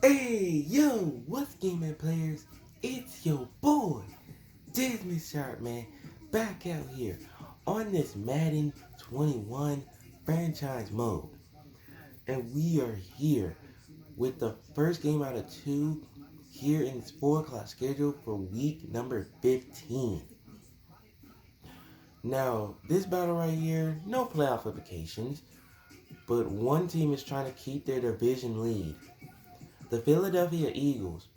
Hey, yo, what's gaming players? It's your boy, Desmond Sharp, man, back out here on this Madden 21 franchise mode. And we are here with the first game out of two here in this 4 o'clock schedule for week number 15. Now, this battle right here, no playoff implications, but one team is trying to keep their division lead. The Philadelphia Eagles,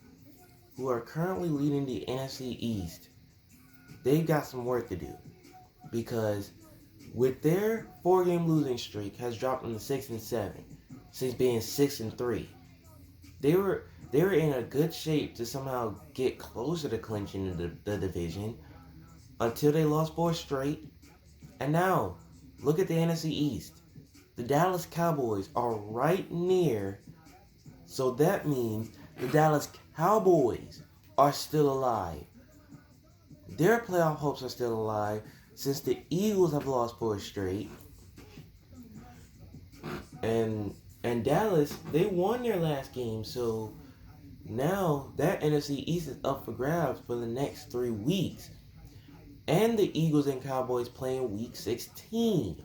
who are currently leading the NFC East, they've got some work to do because with their 4-game losing streak has dropped them to 6-7 since being 6-3. They were in a good shape to somehow get closer to clinching the division until they lost 4 straight. And now look at the NFC East. The Dallas Cowboys are right near, so that means the Dallas Cowboys are still alive. Their playoff hopes are still alive since the Eagles have lost 4 straight. And Dallas, they won their last game, so now that NFC East is up for grabs for the next 3 weeks. And the Eagles and Cowboys playing week 16.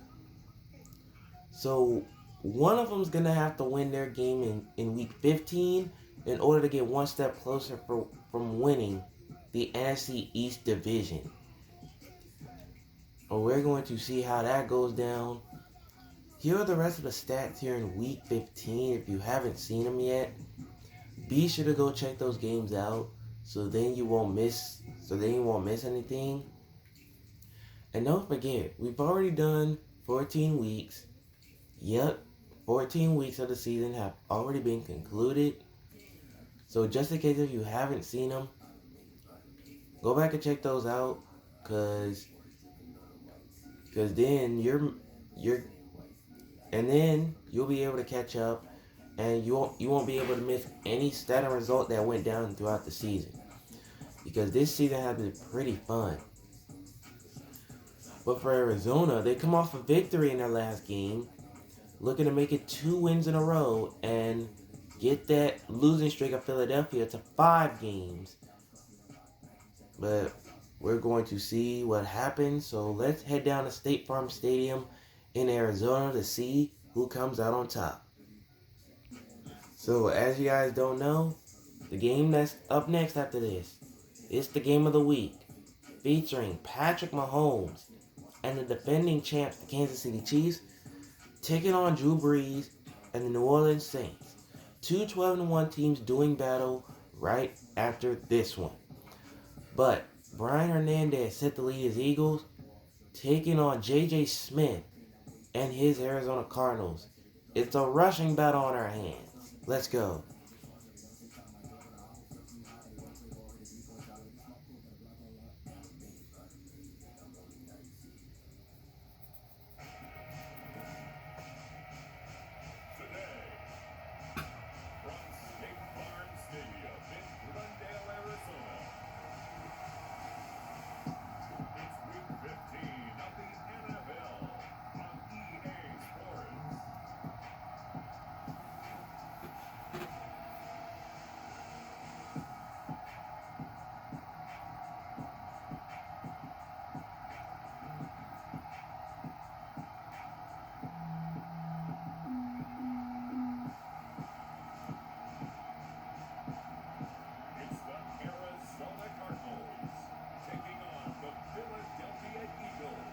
So one of them's gonna have to win their game in week 15 in order to get one step closer from winning the NFC East division. We're going to see how that goes down. Here are the rest of the stats here in week 15. If you haven't seen them yet, be sure to go check those games out so then you won't miss anything. And don't forget, we've already done 14 weeks. Yep, 14 weeks of the season have already been concluded. So just in case if you haven't seen them, go back and check those out, cause then then you'll be able to catch up, and you won't be able to miss any stat and result that went down throughout the season, because this season has been pretty fun. But for Arizona, they come off a victory in their last game, looking to make it 2 wins in a row and get that losing streak of Philadelphia to 5 games. But we're going to see what happens. So let's head down to State Farm Stadium in Arizona to see who comes out on top. So as you guys don't know, the game that's up next after this is the game of the week, featuring Patrick Mahomes and the defending champs, the Kansas City Chiefs, taking on Drew Brees and the New Orleans Saints. 2 12-1 teams doing battle right after this one. But Brian Hernandez set to lead his Eagles, taking on J.J. Smith and his Arizona Cardinals. It's a rushing battle on our hands. Let's go. It's the Arizona Cardinals taking on the Philadelphia Eagles.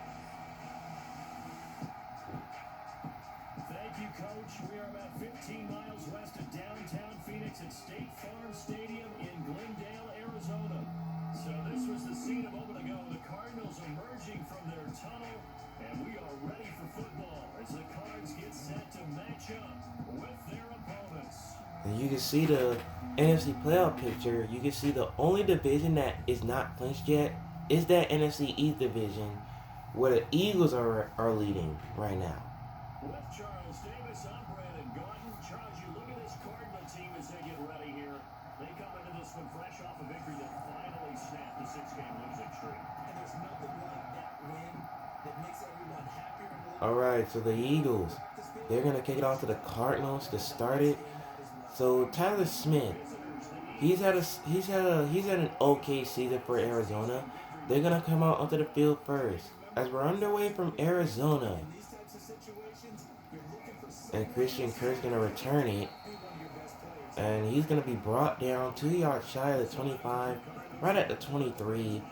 Thank you, Coach. We are about 15 miles west of downtown Phoenix at State Farm Stadium in Glendale, Arizona. So this was the scene a moment ago. The Cardinals emerging from their tunnel, and we are ready for football as the Cards get set to match up with their opponents. And you can see the NFC playoff picture. You can see the only division that is not clinched yet is that NFC East division, where the Eagles are leading right now. With Charles Davis, I'm Brandon Gordon. Charles, you look at this Cardinal team as they get ready here. They come into this one fresh off a victory that finally snapped the 6-game losing streak. And there's nothing like that win that makes everyone happier in life. All right, so the Eagles, they're going to kick it off to the Cardinals to start it. So Tyler Smith, he's had an okay season for Arizona. They're gonna come out onto the field first as we're underway from Arizona, In these types of situations, you're looking for and someone Christian else Kirk's gonna return it, be one of your best players. and he's gonna be brought down 2 yards shy of the 25, right at the 23.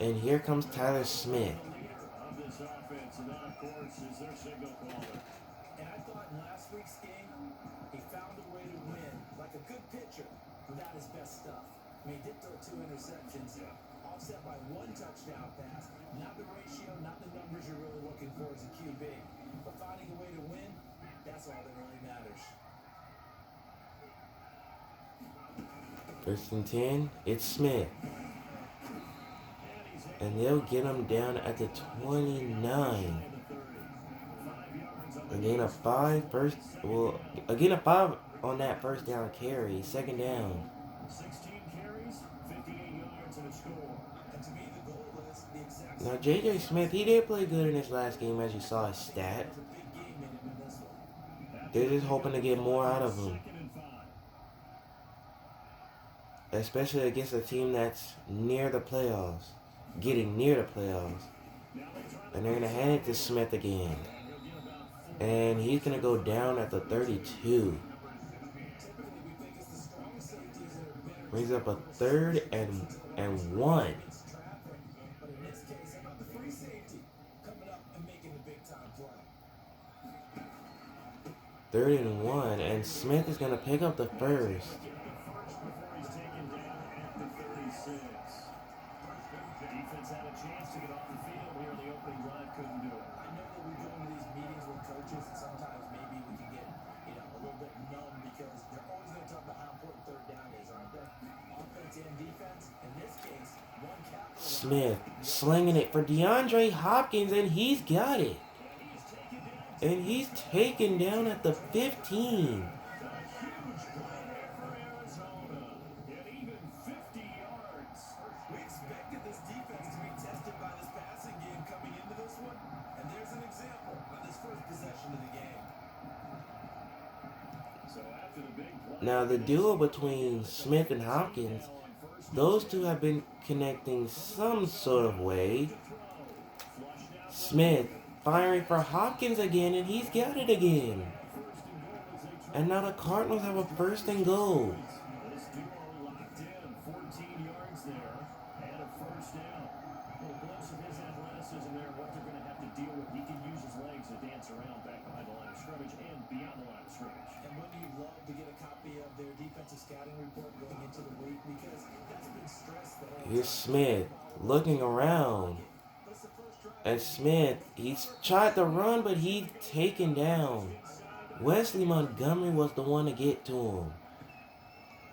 And here comes Tyler Smith. Of this offense, and that, of course, is their signal caller. And I thought in last week's game, he found a way to win, like a good pitcher, without his best stuff. I mean, he did throw 2 interceptions, offset by 1 touchdown pass. Not the ratio, not the numbers you're really looking for as a QB. But finding a way to win, that's all that really matters. First and 10, it's Smith. And they'll get him down at the 29. Again a 5 first, well, again a 5 on that first down carry, second down. 16 carries, 58 yards, and a score. And to me, the goal is the exact Now J.J. Smith, he did play good in this last game as you saw his stats. big game in him in this one. They're just hoping to get more out of him, Second and 5. especially against a team that's near the playoffs, getting near the playoffs. And they're going to hand it to Smith again. And he's going to go down at the 32. Typically, we think it's the strong safeties that are better Brings up a 3rd and 1. against traffic. But in this case, how about the free safety coming up and making the big time play? 3rd and 1. And Smith is going to pick up the first. Before he's taken down at the 36. Defense had a chance to get off the field here in the opening drive, couldn't do it. I know that we go into these meetings with coaches, and sometimes maybe we can get, a little bit numb because they're always going to talk about how important 3rd down is, aren't they? Offense and defense. In this case, one capital. Smith slinging it for DeAndre Hopkins, and he's got it. And he's taken down at the 15. We expected this defense to be tested by this passing game coming into this one, and there's an example on this first possession of the game. Now the duo between Smith and Hopkins, those two have been connecting some sort of way. Smith firing for Hopkins again, and he's got it again. And now the Cardinals have a 1st and goal. This duo locked in, 14 yards there, and a 1st down. Little glimpse of his athleticism there, what they're going to have to deal with. He can use his legs to dance around back behind the line of scrimmage and beyond the line of scrimmage. And wouldn't you love to get a copy of their defensive scouting report going into the week, because that's been stressed the whole Here's time. Smith looking around. But it's the first drive. And Smith, he's tried to run, but he's taken down. Wesley Montgomery was the one to get to him.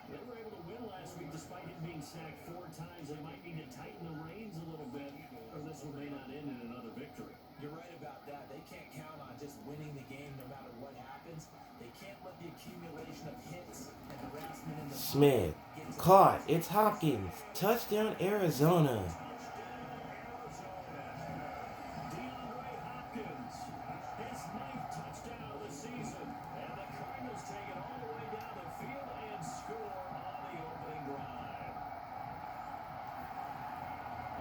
They were able to win last week despite him being sacked 4 times. They might need to tighten the reins a little bit, or this one may not end in another victory. You're right about that. They can't count on just winning the game no matter what happens. They can't let the accumulation of hits and harassment in the Smith caught. It's Hopkins. Touchdown Arizona. DeAndre Hopkins, his 9th touchdown of the season, and the Cardinals take it all the way down the field and score on the opening drive.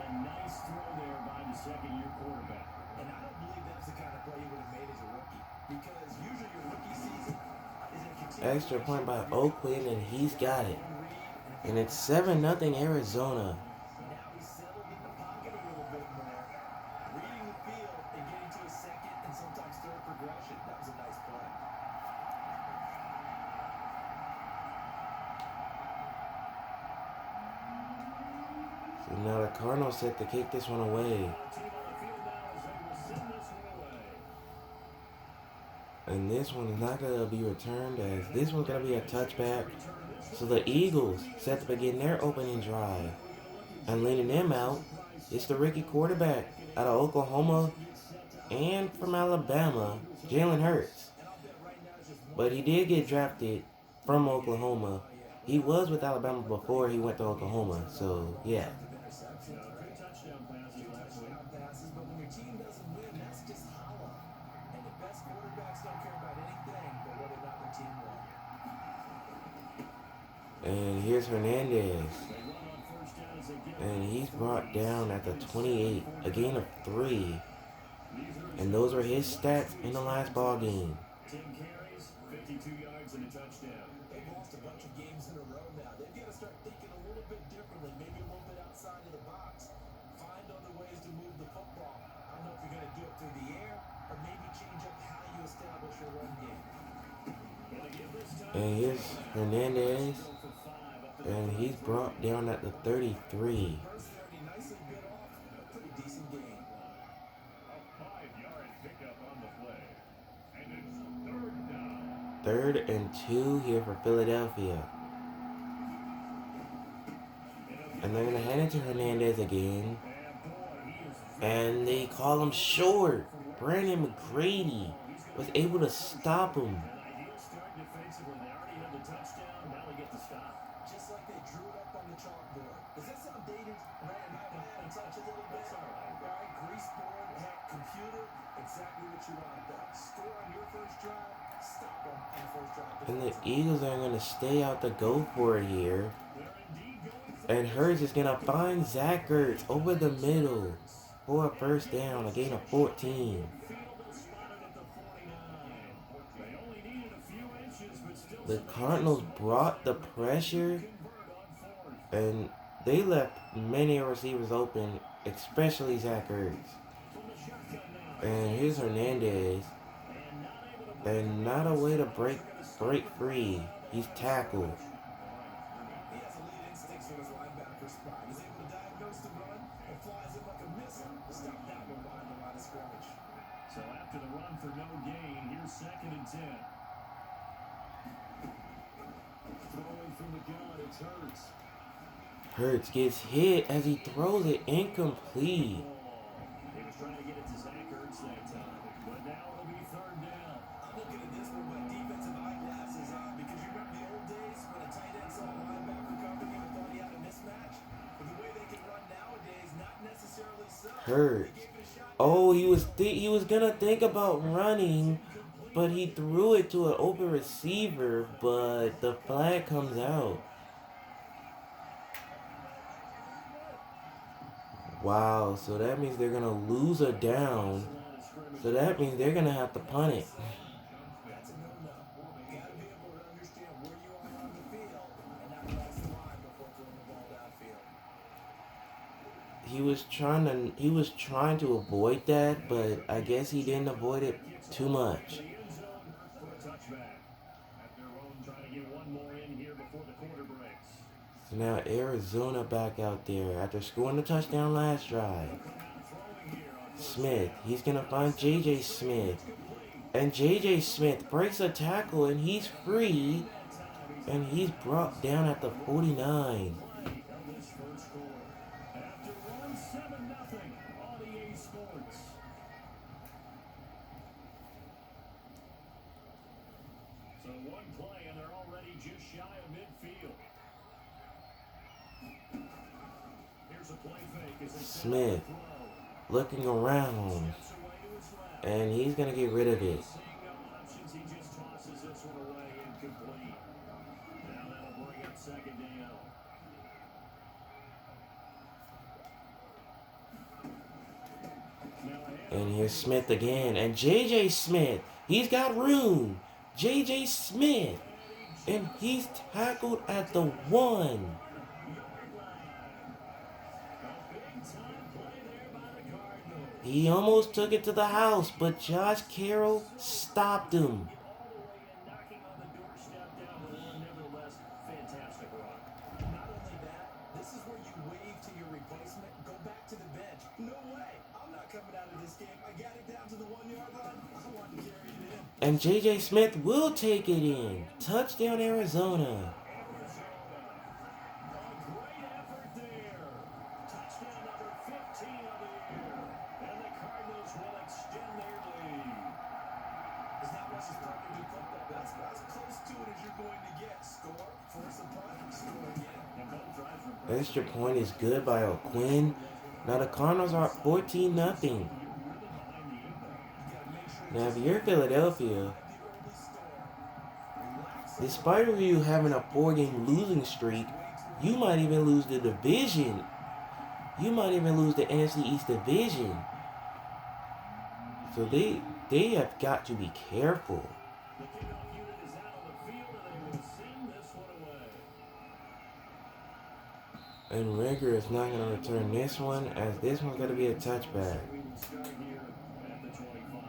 A nice throw there by the second-year quarterback. And I don't believe that's the kind of play you would have made as a rookie, because usually your rookie season is a continuation. Extra point by Oakland, and he's got it. And And it's 7-0 Arizona. now he's settled in the pocket a little bit more, reading the field and getting to his second and sometimes 3rd progression. That was a nice play. So now the Cardinals set to kick this one away. Team on the field now as they will send this one away. And this one is not going to be returned, as this one's going to be a touchback. So the Eagles set to begin their opening drive. And leading them out is the rookie quarterback out of Oklahoma and from Alabama, Jalen Hurts. But he did get drafted from Oklahoma. He was with Alabama before he went to Oklahoma. So, yeah. Good touchdown passes last week. Passes, but when your team doesn't win, that's just hollow. And the best quarterbacks don't care about anything but whether or not their team won. And here's Hernandez. They run on first down as they get And he's three. brought down at the Second and 28. A gain of 3. And those were his stats in the last ball game. 10 carries, 52 yards, and a touchdown. They've lost a bunch of games in a row now. They've got to start thinking a little bit differently, maybe a little bit outside of the box. Find other ways to move the football. I don't know if you're going to do it through the air or maybe change up how you establish your run game. And here's Hernandez. And he's brought down at the 33. First 30, nicely bit off. A pretty decent game. A 5-yard pickup on the play. And it's third down. 3rd and 2 here for Philadelphia. And they're going to hand it to Hernandez again. And they call him short. Brandon McGrady was able to stop him. An ideal start defensively. They already have the touchdown. Now they get the stop. Just like they drew it up on the chalkboard. Does that sound dated? Right, it might have a touch a little bit. All right, grease board, heck, computer, exactly what you want. That score on your first drive, stop them on the first drive. And the Eagles are going to stay out to go for it here. And Hurts is going to find Zach Ertz over the middle for a first down, a gain of 14. Field is spotted at the 49. They only needed a few inches, but still The some Cardinals brought the pressure, convert on 4th. and they left many receivers open, especially Zach Ertz. From the shotgun now. And here's Hernandez, And not able to and not a way to break free. He's tackled. He has elite instincts from his linebacker spot. He's able to diagnose the run and flies it like a missile. Stop that one behind the line of scrimmage. So after the run for no gain, here's 2nd and 10. Throwing from the gun, it's Hurts. Hurts gets hit as he throws it incomplete. He was trying to get it to Zach Ertz that time, but now it'll be 3rd down. I'm looking at this with my defensive eyeglasses on because you remember the old days when a tight end saw a linebacker coming and thought he had a mismatch? But the way they can run nowadays, not necessarily so. Hurts. They gave it a shot. Oh, he was gonna think about running, but he threw it to an open receiver, but the flag comes out. Wow, so that means they're gonna lose a down. So that means they're gonna have to punt it. That's a no-no. You got to be able to understand where you are on the field and not cross the line before throwing the ball downfield. He was trying to avoid that, but I guess he didn't avoid it too much. The end zone for a touchback. At their own, trying to get one more in here before the quarter breaks. So now Arizona back out there after scoring the touchdown last drive. Throwing here on Smith, he's gonna find JJ Smith. And JJ Smith breaks a tackle and he's free. And he's brought down at the 49. play of this first quarter. After one, 7-0 on EA Sports. So one play and they're already just shy of midfield. Here's a play fake as they set up Smith the throw. looking around. Steps away to his left. And he's gonna get rid of it. Seeing no options, he just tosses this one away incomplete. Now that'll bring up 2nd down. Now ahead. And here's Smith again. And JJ Smith, he's got room. JJ Smith. And he's tackled at the 1. A big time play there by the Cardinals. He almost took it to the house, but Josh Carroll stopped him. All the way in, knocking on the doorstep down the one. Nevertheless, fantastic run. Not only that, this is where you wave to your replacement, go back to the bench. No way. I'm not coming out of this game. I got it down to the 1-yard line. I want to carry it in. And JJ Smith will take it in. Touchdown, Arizona. A great effort there. Touchdown number 15 of the year. And the Cardinals will extend their lead. There's not much starting to do football. That's as close to it as you're going to get. Score, force a punt, score again. And both drives were Extra point is good by O'Quinn. Now the Cardinals are up 14-0. Now if you're Philadelphia, The early start. Relax despite of you having a 4-game losing streak, you might even lose the division. You might even lose the NFC East division. So they have got to be careful. The kickoff unit is out on the field, and they will send this one away. And Rigger is not going to return this one, as this one's going to be a touchback. We will start here at the 25.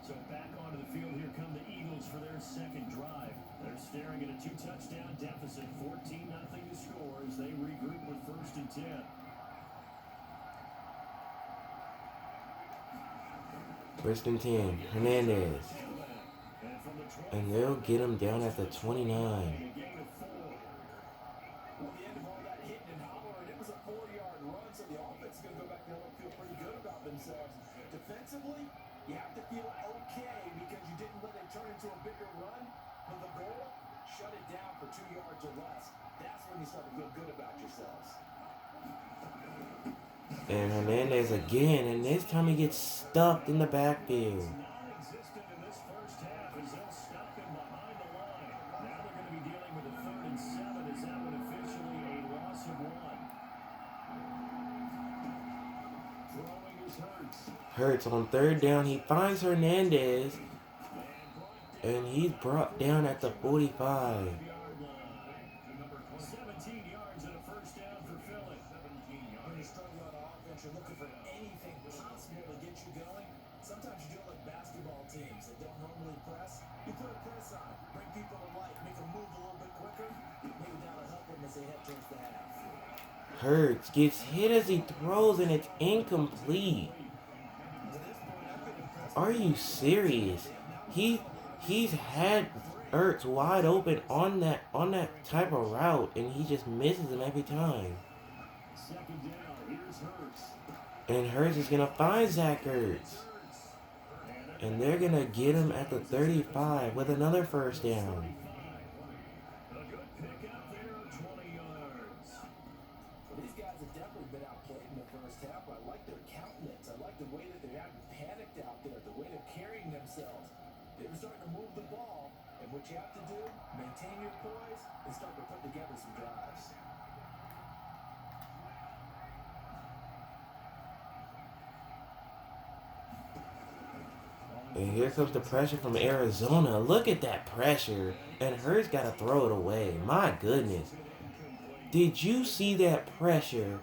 So back onto the field, here come the Eagles for their second drive. They're staring at a 2-touchdown deficit, 14-0 to score as they regroup with 1st and 10. First and 10, Hernandez. And they'll get him down at the 29. Well, the end of all that hitting and hollering, it was a 4-yard run, so the offense is going to go back there and feel pretty good about themselves. Defensively, you have to feel okay because you didn't let it turn into a bigger run. But the goal, shut it down for 2 yards or less. That's when you start to feel good about yourselves. And Hernandez again, and this time he gets stuffed in the backfield. Non-existent in this first half as they'll stop him behind the line. Now they're going to be dealing with a 3rd and 7 as that one officially a loss of 1. Throwing is Hurts. Hurts on 3rd down, he finds Hernandez, and he's brought down at the 45. 17 yards and a 1st down for Philly. When you struggle on offense, you're looking for anything possible to get you going. Sometimes you do it like basketball teams that don't normally press. You put a press on, bring people to life, make them move a little bit quicker. Maybe that'll help them as they head towards the half. Hurts gets hit as he throws, and it's incomplete. Are you serious? He's had Ertz wide open on that type of route, and he just misses him every time. 2nd down, here's Hurts. And Hurts is gonna find Zach Ertz, and they're gonna get him at the 35 with another 1st down. A good pickup there, 20 yards. These guys have definitely been outplayed in the first half. I like their countenance. I like the way that they're not panicked out there, the way they're carrying themselves. They're starting to move the ball, and what you have to do, maintain your poise and start to put together some drives. And here comes the pressure from Arizona. Look at that pressure. And Hurts got to throw it away. My goodness. Did you see that pressure?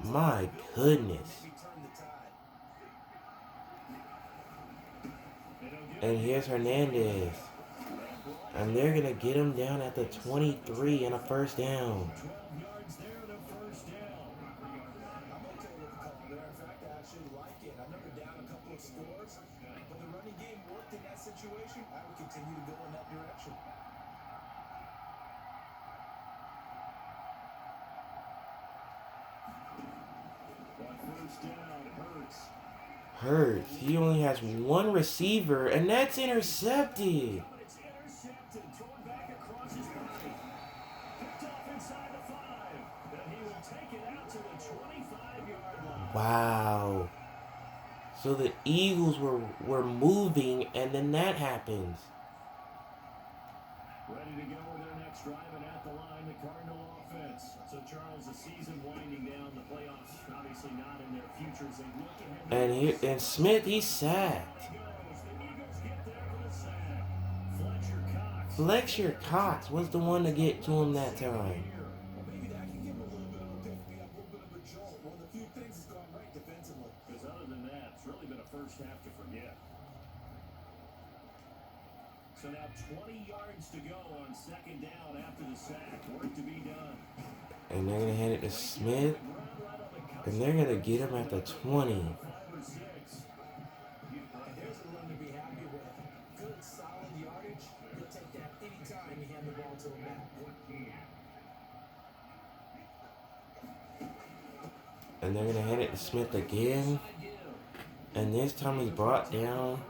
My goodness. And here's Hernandez. And they're going to get him down at the 23 and a 1st down. 12 yards there and a 1st down. I'm okay with the call there. In fact, I actually like it. I know they're down a couple of scores, but the running game worked in that situation. I would continue to go in that direction. On 1st down, Hurts. Hurts. He only has one receiver, and that's intercepted. But it's intercepted, thrown back across his body. Picked off inside the 5. And he will take it out to the 25-yard line. Wow. So the Eagles were moving, and then that happens. Ready to go with their next drive, and at the line, the Cardinal offense. So, Charles, the season winding down, the playoffs obviously not in their futures. They look ahead. And Smith, he's sacked. The Eagles get there for the sack. Fletcher Cox was the one to get to him that time. Well, maybe that can give him a little bit of a pick me up, a little bit of a jolt. One of the few things that's gone right defensively. Because other than that, it's really been a first half to forget. So now 20 yards to go on 2nd down after the sack. Work to be done. And they're going to hand it to Smith. And they're going to get him at the 20. 5 or 6. And there's a run to be happy with. Good, solid yardage. You'll take that anytime you hand the ball to a back. And they're going to hand it to Smith again. And this time he's brought down.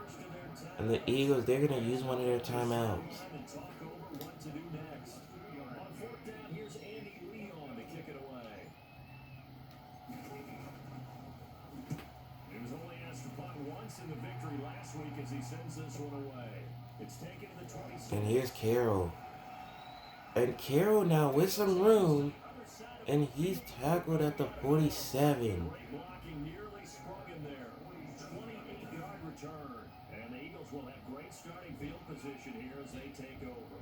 And the Eagles, they're going to use one of their timeouts. And talk over what to do next. On 4th down, here's Andy Leon to kick it away. He was only asked to punt once in the victory last week as he sends this one away. It's taken to the 26. And here's Carroll. And Carroll now with some room. And he's tackled at the 47. Great blocking, nearly sprung him there. 28-yard return. And the Eagles will have great starting field position here as they take over.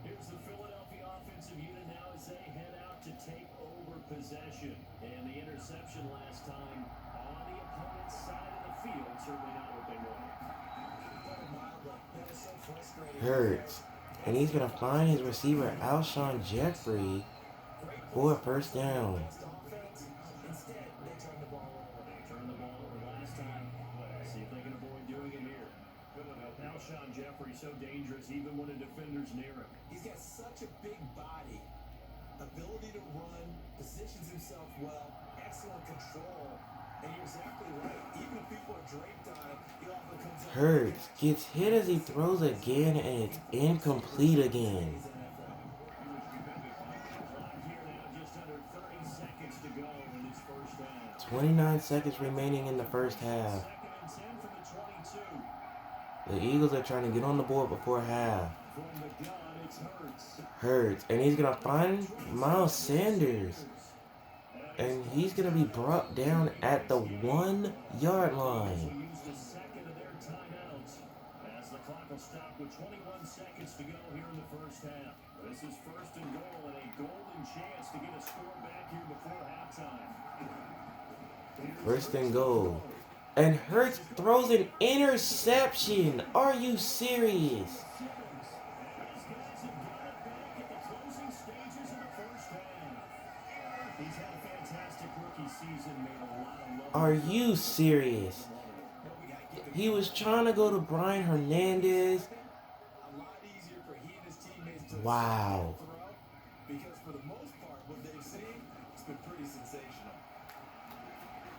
Here's the Philadelphia offensive unit now as they head out to take over possession. And the interception last time on the opponent's side of the field, certainly not what they wanted. Hurts. And he's going to find his receiver, Alshon Jeffrey, for a first down. Instead, they turned the ball over. They turned the ball over last time. See if they can avoid doing it here. Alshon Jeffrey so dangerous even when a defender's near him. He's got such a big body, ability to run, positions himself well, excellent control. And you're exactly right. Even if people are draped on him, he often comes up. Hurts gets hit as he throws again, and it's incomplete again. Clock here now, just under 30 seconds to go in this first half. 29 seconds remaining in the first half. Second and 10 from the 22. The Eagles are trying to get on the board before half. From the gun, it's Hurts. Hurts. And he's going to find Miles Sanders. And he's going to be brought down at the 1 yard line. Used a second of their timeouts as the clock will stop with 21 seconds to go here in the first half. This is first and goal and a golden chance to get a score back here before halftime. First and goal. And Hurts throws an interception. Are you serious? These guys have got it back at the closing stages of the first half. He's had a fantastic rookie season, made a lot of love. Are you serious? He was trying to go to Brian Hernandez. A lot easier for he and his teammates to Wow. throw, because for the most part, what they've seen, it's been pretty sensational.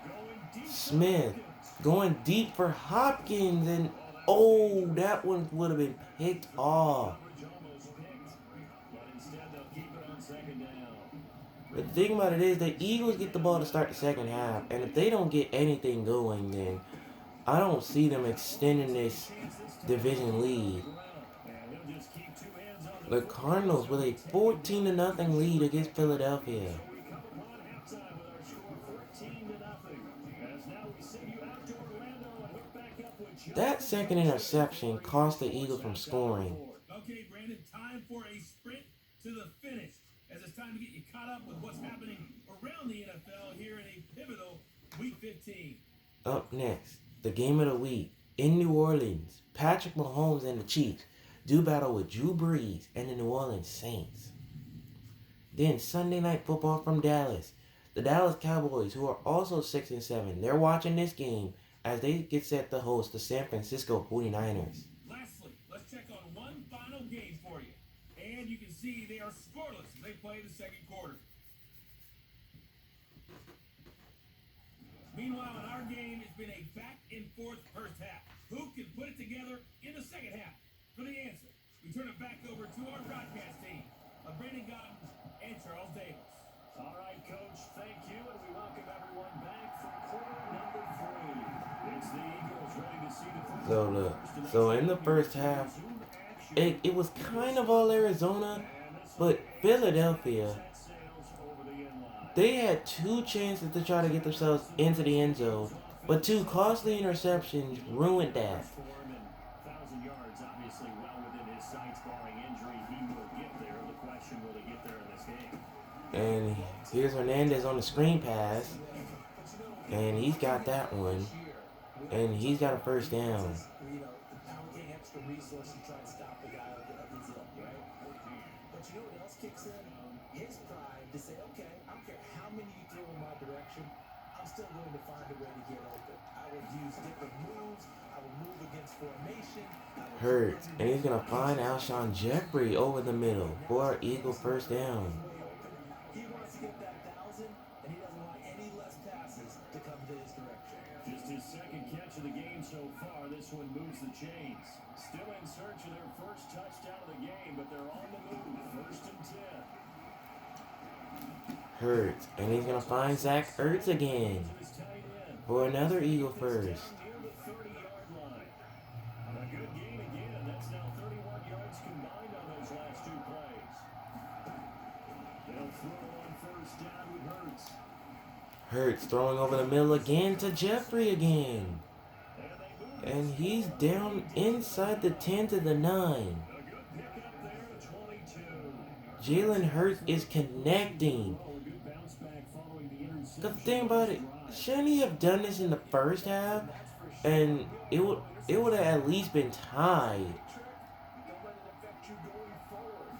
Going deep. Smith going deep for Hopkins, and oh, that one would have been picked off. Coverage almost picked, but instead they'll keep it on second down. The thing about it is the Eagles get the ball to start the second half, and if they don't get anything going, then I don't see them extending this division lead. And they'll just keep two hands on The Cardinals with a 14-0 lead against Philadelphia. We come upon halftime with our score 14-0. As now we send you out to Orlando and hook back up with Joe. That second interception cost the Eagles from scoring. Okay, Brandon, time for a sprint to the finish. As it's time to get you caught up with what's happening around the NFL here in a pivotal Week 15. Up next, the game of the week. In New Orleans, Patrick Mahomes and the Chiefs do battle with Drew Brees and the New Orleans Saints. Then Sunday Night Football from Dallas. The Dallas Cowboys, who are also 6-7, they're watching this game as they get set to host the San Francisco 49ers. Lastly, let's check on one final game for you. And you can see they are scoreless as they play the second quarter. Meanwhile, in our game, it's been a back-and-forth first half. Who can put it together in the second half? For the answer, we turn it back over to our broadcast team of Brandon Gotton and Charles Davis. All right, Coach, thank you, and we welcome everyone back for quarter number 3. It's the Eagles ready to see the football. So look, so in the first half, it was kind of all Arizona, but Philadelphia, they had 2 chances to try to get themselves into the end zone, but 2 costly interceptions ruined that. 1,000 yards, obviously well within his sights, barring injury. He will get there. The question, will he get there in this game? And here's Hernandez on the screen pass, and he's got that one, and he's got a first down. Allocating extra resources to try and stop the guy of his ilk, right? But you know what else kicks in? His pride to say, okay, I don't care how many you throw in my direction, I'm still going to find a way to get open. I will use different moves. I will move against formation. Hurts, and he's going to find Alshon Jeffrey over the middle for an Eagle first down. He wants to get that 1,000, and he doesn't want any less passes to come to his direction. Just his second catch of the game so far. This one moves the chains. Still in search of their first touchdown of the game, but they're on the move. First and 10. Hurts, and he's going to find Zach Ertz again. His tight end. for another Eagle Down first. near the 30-yard line. A good gain again. That's now 31 yards combined on those last two plays. They'll throw on first down with Hurts. Hurts throwing over the middle again to Jeffrey again. And they move And he's down inside the 10 to the 9. a good pickup there to 22. Jalen Hurts is connecting. Oh, a good bounce back following the interception. The thing about it, shouldn't he have done this in the first half? And it would have at least been tied. Don't let it affect you going forward.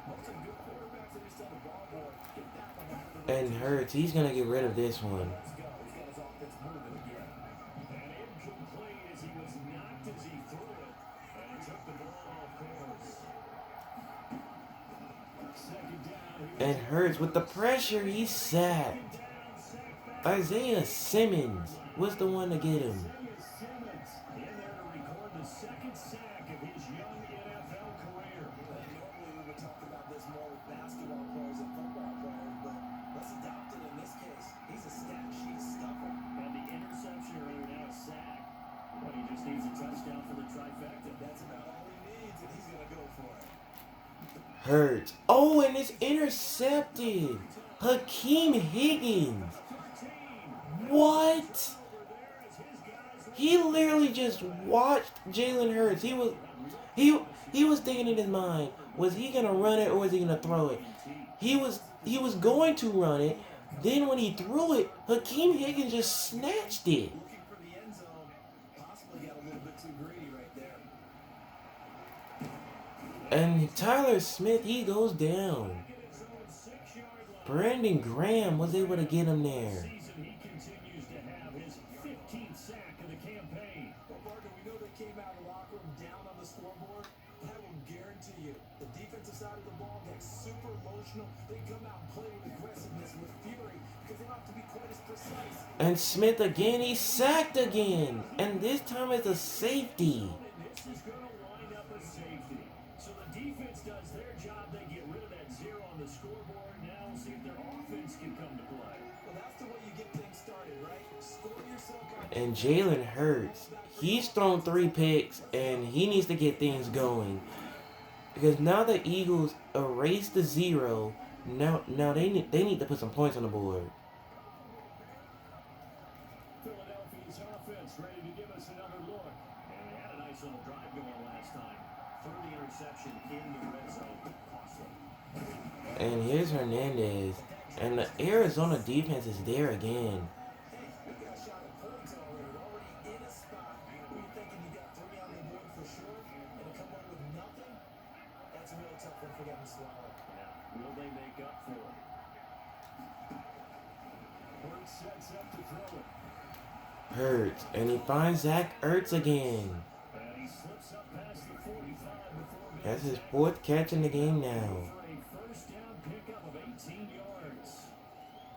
Most of the good quarterbacks that just on the ball boy get that one out of the And Hurts, he's going to get rid of this one. Let's go. He's got his offense moving again. And incomplete as he was knocked as he threw it. And took the ball off course. Second down. And Hurts, with the pressure, he's sacked. Isaiah Simmons was the one to get him. Isaiah Simmons in there to record the second sack of his young NFL career. Normally we would talk about this more with basketball players and football players, but let's adopt it in this case. He's a stat sheet stuffer. And the interception earlier, now a sack. But he just needs a touchdown for the trifecta. That's about all he needs, and he's going to go for it. Hurts. Oh, and it's intercepted. Hakeem Higgins. What? He literally just watched Jalen Hurts. He was thinking in his mind, was he gonna run it or was he gonna throw it? He was going to run it. Then when he threw it, Hakeem Higgins just snatched it. Looking for the end zone. Possibly got a little bit too greedy right there. And Tyler Smith, he goes down. Brandon Graham was able to get him there. Season, he continues to have his 15th sack of the campaign. Well, Barker, we know they came out of the locker room down on the scoreboard. I will guarantee you, the defensive side of the ball gets super emotional. They come out and play with aggressiveness, with fury, because they don't have to be quite as precise. And Smith again, he's sacked again. And this time it's a safety. And this is going to wind up a safety. So the defense does their job. They get rid of that zero on the scoreboard. Now we'll see if their offense can come to play. Well, that's the way you get things started, right? Score yourself on And Jalen Hurts, he's thrown 3 picks and he needs to get things going. Because now the Eagles erase the zero. Now they need to put some points on the board. Philadelphia's offense ready to give us another look. And they had a nice little drive going last time. Through the interception in the red zone. Costly. And here's Hernandez. And the Arizona defense is there again. we got a shot at points already. We're already in a spot. Were you thinking you got 3 on the board for sure? And to come up with nothing? That's a really tough one for them to swallow. Yeah. Will they make up for it? Hurts sets up to throw it. Hurts. And he finds Zach Ertz again. And he slips up past the 45 before being That's his sacked 4th catch in the game now. for a first down pickup of 18 yards.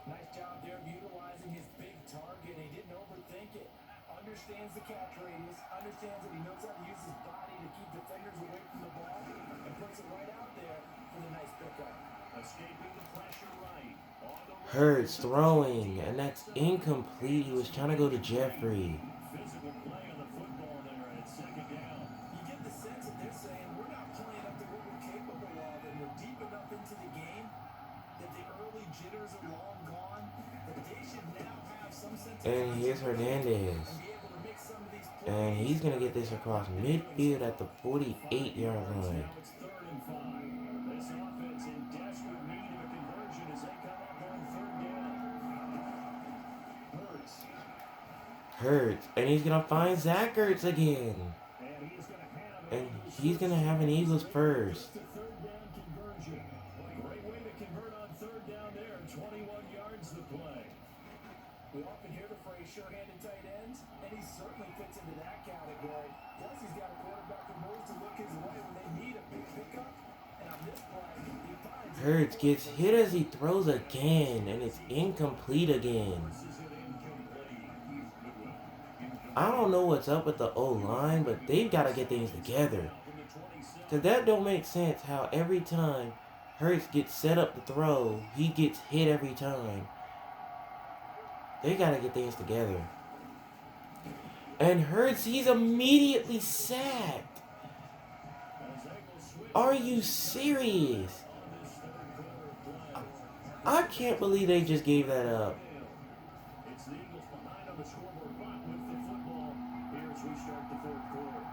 Nice job there of utilizing his big target. He didn't overthink it. Understands the catch radius. Understands that he knows how to use his body to keep defenders away from the ball. And puts it right out there for the nice pickup. Escaping the pressure right. On the right. Hurts throwing. And that's incomplete. He was trying to go to Jeffrey. Physical play on the football there at second down. You get the sense that they're saying we're not playing up to what we're capable of, and we're deep enough into the game that the early jitters are long gone, that they should now have some sense of And here's Hernandez. and be able to make some of these plays. And he's going to get this across midfield at the 48-yard line. Now it's 3rd and 5. This offense in desperate need of a conversion as they come up on 3rd down. Hurts. Hurts. And he's going to find Zach Ertz again. And And he's going to have an Eagles first. It's a 3rd down conversion. Great way to convert on 3rd down there. 21 yards to play. We often hear the phrase sure-handed tight ends, and he certainly fits into that category. Plus, he's got a quarterback who knows to look his way when they need a big pickup. And on this play, he finds it. Hurts gets hit as he throws again, and it's incomplete again. I don't know what's up with the O-line, but they've got to get things together. Because that don't make sense how every time Hurts gets set up to throw, he gets hit every time. They got to get things together. And Hurts, he's immediately sacked. Are you serious? I can't believe they just gave that up. It's the Eagles behind on the scoreboard, but with the football here as we start the fourth quarter.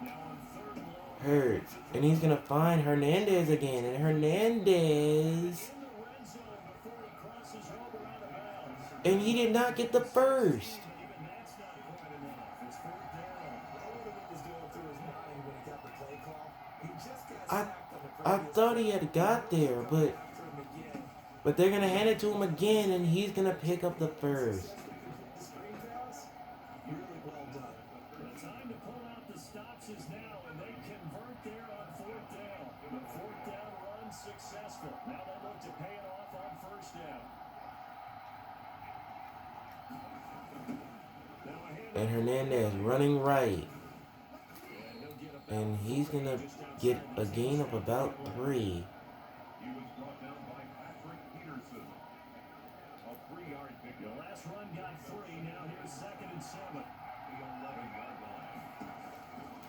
Now on third and long. Hurts. And he's going to find Hernandez again. And Hernandez. In the red zone before he crosses over out of bounds. And he did not get the first. But even that's not quite enough. It's fourth down. I wonder what was going through his mind when he got the play call. He just got I sacked on the I previous thought he had got there, but after him again. they're going to hand it to him again, and he's going to pick up the first. The screen pass, really well done. The time to pull out the stops is now, and they convert there on fourth down. The fourth down run successful. Now they look to pay it off on first down. Now a hand And Hernandez running right. and he'll get a And he's going to get a gain of about 3. He was brought down by Patrick Peterson. A 3-yard The pickup. last run got 3. Now here's second and 7. The 11-yard line.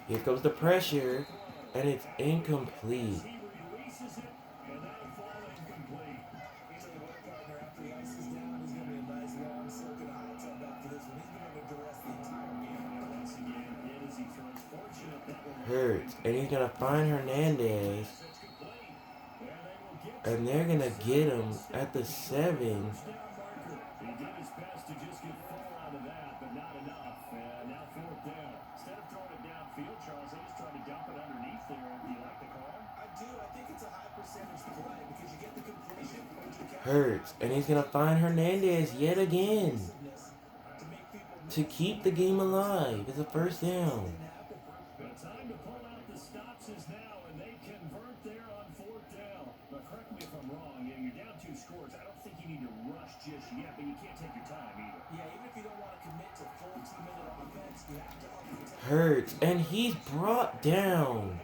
Here comes the pressure, and it's incomplete. He releases it, and that'll fall incomplete. He's a work partner after the ice is down. He's going to be a nice long soak in a hot tub after this one. He's been under duress the entire game. Once again, it is he throws fortunate that one. Hurts. And he's going to find Hernandez. It's complete. Where they will get And they're going to get him at the 7. down marker. He did his best to just get 4 out of that, but not enough. And now fourth down. Instead of throwing it downfield, Charles, they just tried to dump it underneath there. Do you like the call? I do. I think it's a high percentage play because you get the completion. but you can't Hurts. And he's going to find Hernandez yet again to make people to keep the game alive. It's a first down. happen. The time to pull out the stops is now, and they convert there on fourth down. But correct me if I'm wrong. You're down 2 scores. I don't think you need to rush just yet, but you can't take your time either. Yeah, even if you don't want to commit to full 2-minute offense, you have to up the tempo. Hurts. And he's brought down.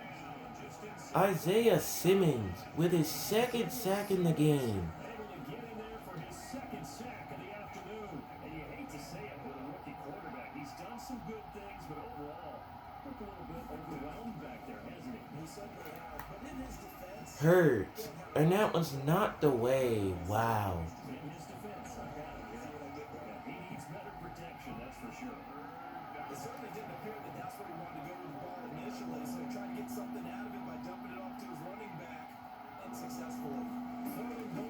Isaiah Simmons with his second sack in the game. Able to get in there for his second sack of the afternoon. And you hate to say it with a rookie quarterback. He's done some good things, but overall, looked a little bit overwhelmed back there, hasn't he? He certainly has. But in his defense, Hurts. And that was not the way. Wow. In his defense, I got it. Yeah, he needs better protection, that's for sure. it certainly didn't appear that that's where he wanted to go with the ball initially. So he tried to get something out of it by dumping it off to his running back unsuccessfully.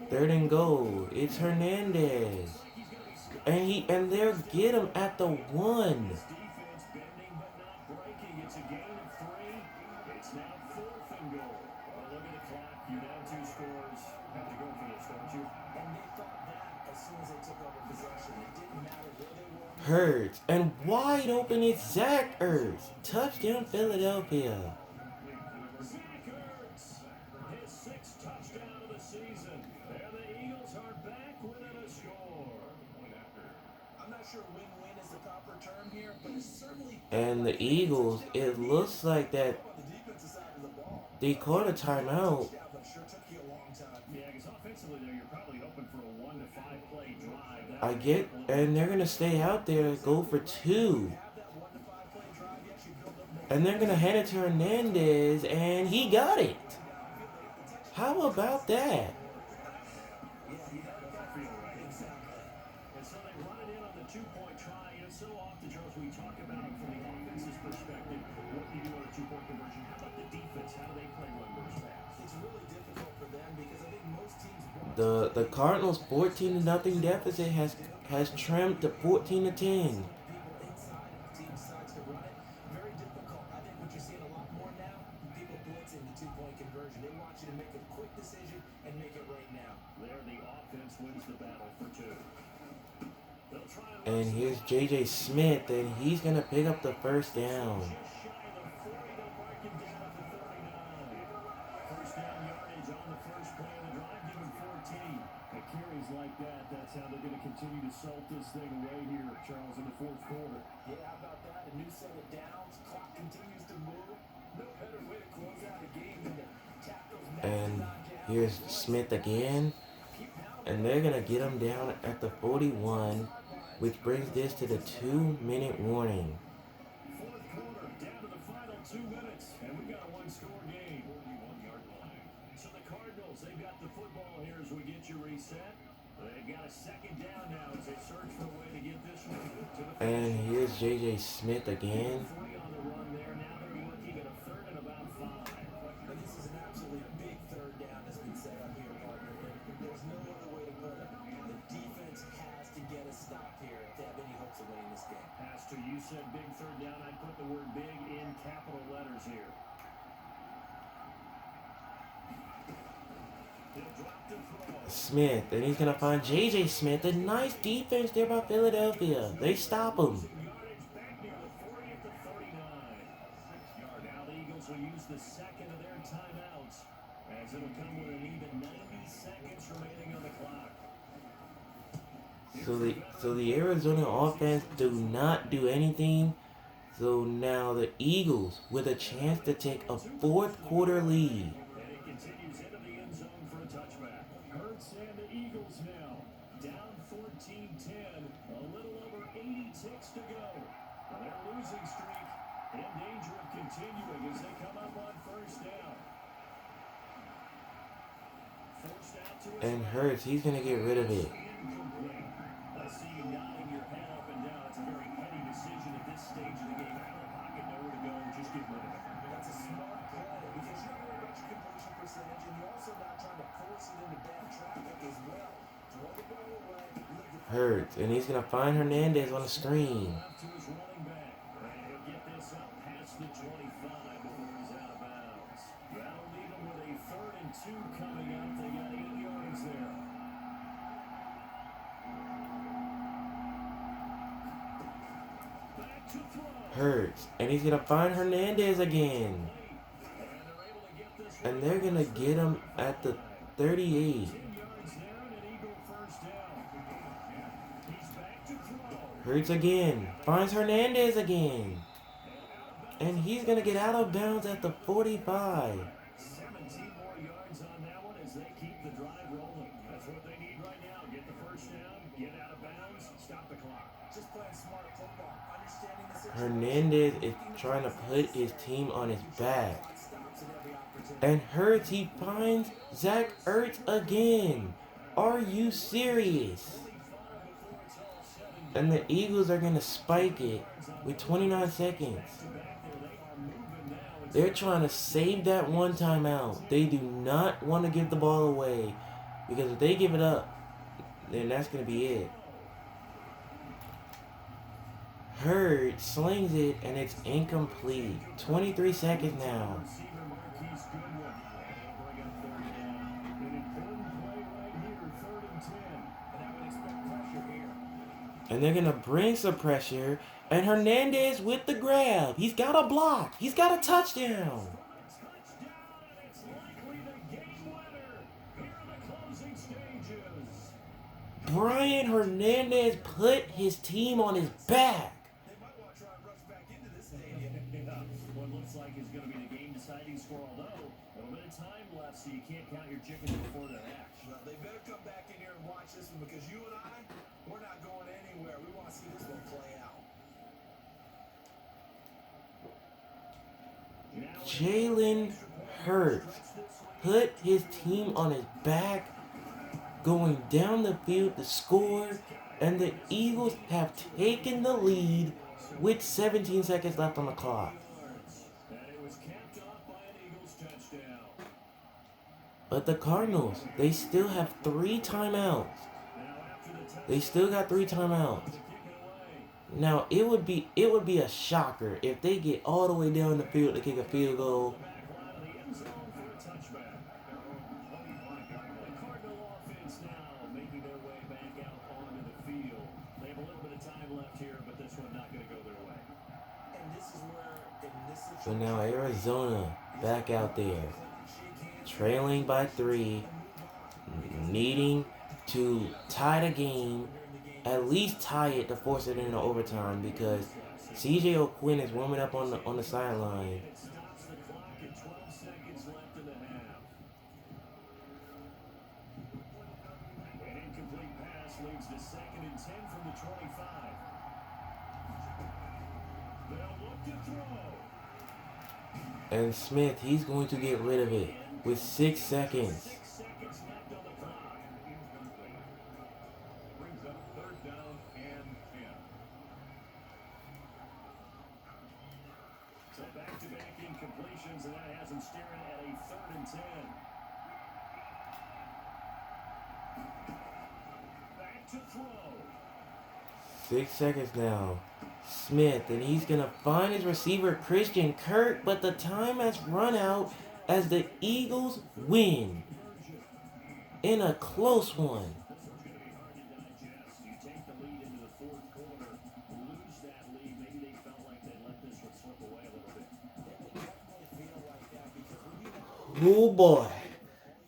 Third and goal. It's Hernandez. And they'll get him at the 1. Defense bending but not breaking. It's a gain of 3. It's now fourth and goal. Well, look at the clock. You're down 2 scores. Have to go for this, don't you? And they thought that as soon as they took over possession. It didn't matter where they were. Hurts. And wide open, it's Zach Ertz. Touchdown, Philadelphia. Zach Ertz, his 6th touchdown of the season. And the Eagles are back within a score. I'm not sure win-win is the proper term here, but it's certainly And the Eagles, it looks like that on the defensive side of the ball. they called a timeout. Yeah, but sure took you a long time. Yeah, because offensively there, you're probably hoping for a 1 to 5 play drive. I get, and they're going to stay out there, go for 2. Have that 1 to 5 play drive, you actually build up more. And they're going to hand it to Hernandez, and he got it. How about that? And so they run it in on the 2-point try. And so often, Charles, we talk about from the offense's perspective, what do you do on a 2-point conversion? How about the defense? How do they play run versus pass? It's really difficult for them because I think most teams want The Cardinals 14-0 deficit has trimmed to 14-10. people inside. If the team decides to run it, very difficult. I think what you're seeing a lot more now, people blitzing the 2-point conversion. They want you to make a quick decision and make it right now. There, the offense wins the battle for 2. They'll try And here's J.J. Smith, and he's going to pick up the first down. just shy of the 40. They'll mark him down at the 39. First down yardage on the first play of the drive. Give him 14. At carries like that, that's how they're going to continue to salt this thing away here, Charles, in the fourth quarter. Yeah, how about that? A new set of downs. Clock continues to move. No better way to close out a game than to tap those And knockdowns. here's Smith again. And they're going to get him down at the 41. which brings this to the 2-minute warning. Fourth quarter, down to the final 2 minutes, and we've got a one-score game. 41-yard line. So the Cardinals, they've got the football here as we get you reset. They've got a second down now as they search for a way to get this one to the And here's J.J. Smith again. 3 on the run there. Now they're looking at a third and about 5. But this is an absolutely big third down that's been set up here, partner. And there's no other way to put it. The defense has to get a stop here if they have any hopes of winning this game. Pastor, you said big third down. I put the word big in capital letters here. He'll drop to throw. Smith, and he's going to find J.J. Smith. A nice defense there by Philadelphia. They stop him. Yardage back near the 40 at the 39. 6-yard. Now the Eagles will use the second of their timeouts as it'll come with an even 90 seconds remaining on the clock. So the Arizona offense do not do anything. So now the Eagles with a chance to take a fourth quarter lead. And it continues into the end zone for a touchback. Hurts and the Eagles now down 14-10. A little over 80 ticks to go. Their losing streak in danger of continuing as they come up on first down. Forced out to his And Hurts, he's going to get rid of it. incomplete. I see you nodding your head up and down. It's a very heady decision at this stage of the game. Out of the pocket, nowhere to go. Just get rid of it. That's a smart play because you're not worried about your completion percentage, and you're also not trying to force it into bad traffic as well. Throw the ball away. Leave the Hurts, and he's going to find Hernandez on the screen. Left to his running back. And he'll get this up past the 25 before he's out of bounds. That'll leave him with a 3rd and 2 coming up. They got 8 yards there. Back to throw. Hurts, and he's going to find Hernandez again. And they're able to get this And they're going to get him at the 38. 10 yards there and an Eagle first down. He's back to throw. Hurts again, finds Hernandez again. And he's going to get out of bounds at the 45. 17 more yards on that one as they keep the drive rolling. That's what they need right now. Get the first down, get out of bounds, stop the clock. just playing smart football, understanding the situation. Hernandez is trying to put his team on his back. Stops at every opportunity. And Hurts, he finds Zach Ertz again. Are you serious? And the Eagles are going to spike it with 29 seconds. They're trying to save that one timeout. They do not want to give the ball away. Because if they give it up, then that's going to be it. Hurts slings it, and it's incomplete. 23 seconds now. Receiver Marquise Goodwin. They'll bring up 3rd down. An important play right here, 3rd and 10. And I would expect pressure here. And they're going to bring some pressure. And Hernandez with the grab. He's got a block. He's got a touchdown. Touchdown, and it's likely the game winner here in the closing stages. Brian Hernandez put his team on his back. They might want to try and rush back into this stadium. Yeah, what looks like is going to be the game-deciding score, although a little bit of time left, so you can't count your chickens before they're hatched. Well, they better come back in here and watch this one because you and I, we're not going anywhere. We want to see this one play out. Jalen Hurts put his team on his back, going down the field to score, and the Eagles have taken the lead with 17 seconds left on the clock. And it was capped off by an Eagles touchdown. But the Cardinals, they still have 3 timeouts. Now after the touchdown, They still got 3 timeouts. kick it away. Now it would be a shocker if they get all the way down the field to kick a field goal. Back line of the end zone for a touchback. The Cardinal offense now making their way back out onto the field. They have a little bit of time left here, but this one not going to go their way. And this is where, in this So situation, now Arizona back out there, trailing by 3, needing to tie the game, at least tie it to force it into overtime because CJ O'Quinn is warming up on the sideline. It stops the clock at 12 seconds left in the half. An incomplete pass leads to 2nd and 10 from the 25. to throw. And Smith, he's going to get rid of it with 6 seconds. 6 seconds left on the clock. Incomplete. Brings up third down and 10. So back-to-back incompletions, and that has him staring at a 3rd and 10. Back to throw. 6 seconds now. Smith, and he's going to find his receiver, Christian Kirk, but the time has run out as the Eagles win in a close one. This one's going to be hard to digest. You take the lead into the 4th quarter, lose that lead. Maybe they felt like they let this one slip away a little bit. They definitely feel like that because when you Oh boy.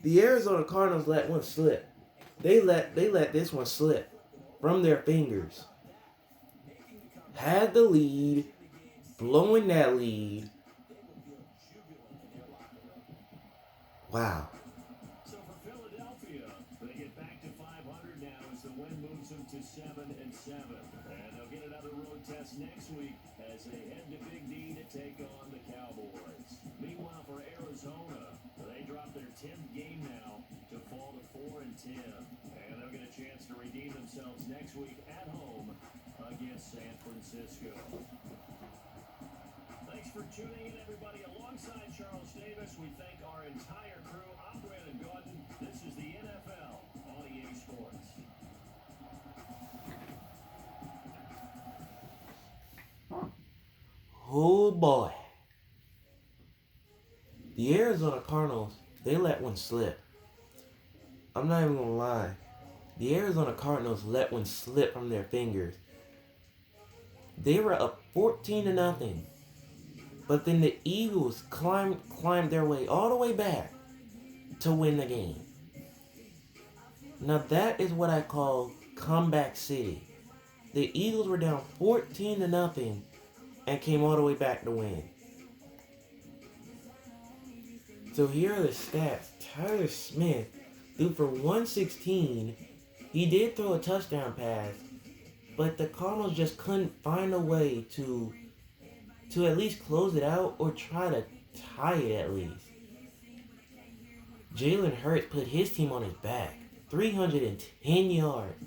The Arizona Cardinals let one slip. They let this one slip from their fingers. Had the lead, blowing that lead. Wow. So for Philadelphia, they get back to 500 now as the win moves them to 7-7. And they'll get another road test next week as they head to Big D to take on the Cowboys. Meanwhile, for Arizona, they drop their 10th game now to fall to 4-10. And they'll get a chance to redeem themselves next week at home against San Francisco. Thanks for tuning in, everybody. Alongside Charles Davis, we thank our entire crew. I'm Brandon Gordon. This is the NFL on EA Sports. Oh boy. The Arizona Cardinals, they let one slip. I'm not even gonna lie. The Arizona Cardinals let one slip from their fingers. They were up 14-0. But then the Eagles climbed their way all the way back to win the game. Now that is what I call comeback city. The Eagles were down 14-0 and came all the way back to win. So here are the stats. Tyler Smith threw for 116. He did throw a touchdown pass, but the Cardinals just couldn't find a way to at least close it out or try to tie it at least. Jalen Hurts put his team on his back. 310 yards,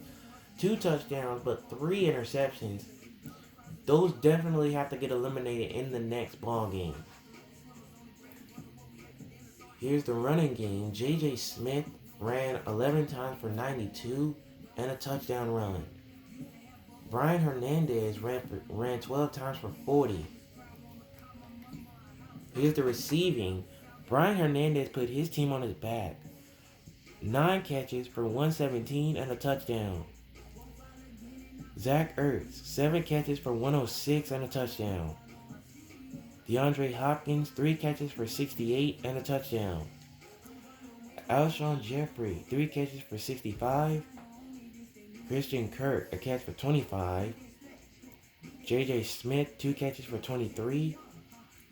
2 touchdowns, but 3 interceptions. Those definitely have to get eliminated in the next ball game. Here's the running game. J.J. Smith ran 11 times for 92 and a touchdown run. Brian Hernandez ran 12 times for 40. Here's the receiving. Brian Hernandez put his team on his back. 9 catches for 117 and a touchdown. Zach Ertz, 7 catches for 106 and a touchdown. DeAndre Hopkins, 3 catches for 68 and a touchdown. Alshon Jeffrey, 3 catches for 65. Christian Kirk, a catch for 25. J.J. Smith, 2 catches for 23.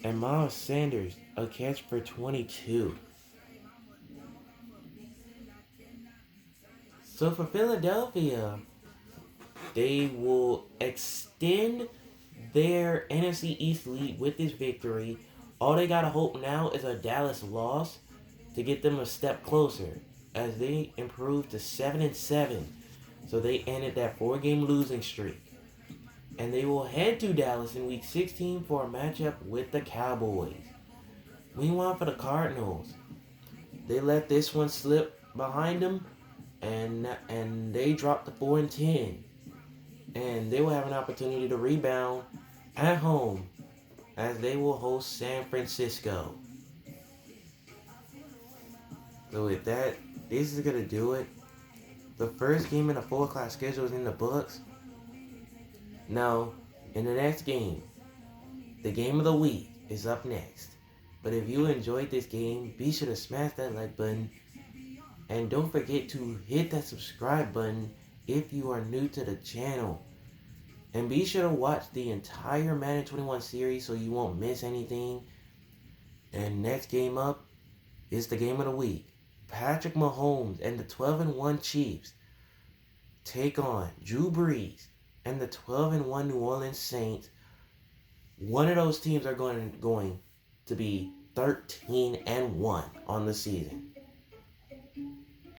And Miles Sanders, a catch for 22. So for Philadelphia, they will extend their NFC East lead with this victory. All they gotta hope now is a Dallas loss to get them a step closer as they improve to 7-7. So they ended that 4-game losing streak. And they will head to Dallas in Week 16 for a matchup with the Cowboys. Meanwhile, for the Cardinals, they let this one slip behind them, and they dropped to 4-10. And they will have an opportunity to rebound at home as they will host San Francisco. So with that, this is going to do it. The first game in the 4 o'clock schedule is in the books. Now, in the next game, the game of the week is up next. But if you enjoyed this game, be sure to smash that like button. And don't forget to hit that subscribe button if you are new to the channel. And be sure to watch the entire Madden 21 series so you won't miss anything. And next game up is the game of the week. Patrick Mahomes and the 12-1 Chiefs take on Drew Brees and the 12-1 New Orleans Saints. one of those teams are going to be 13-1 on the season.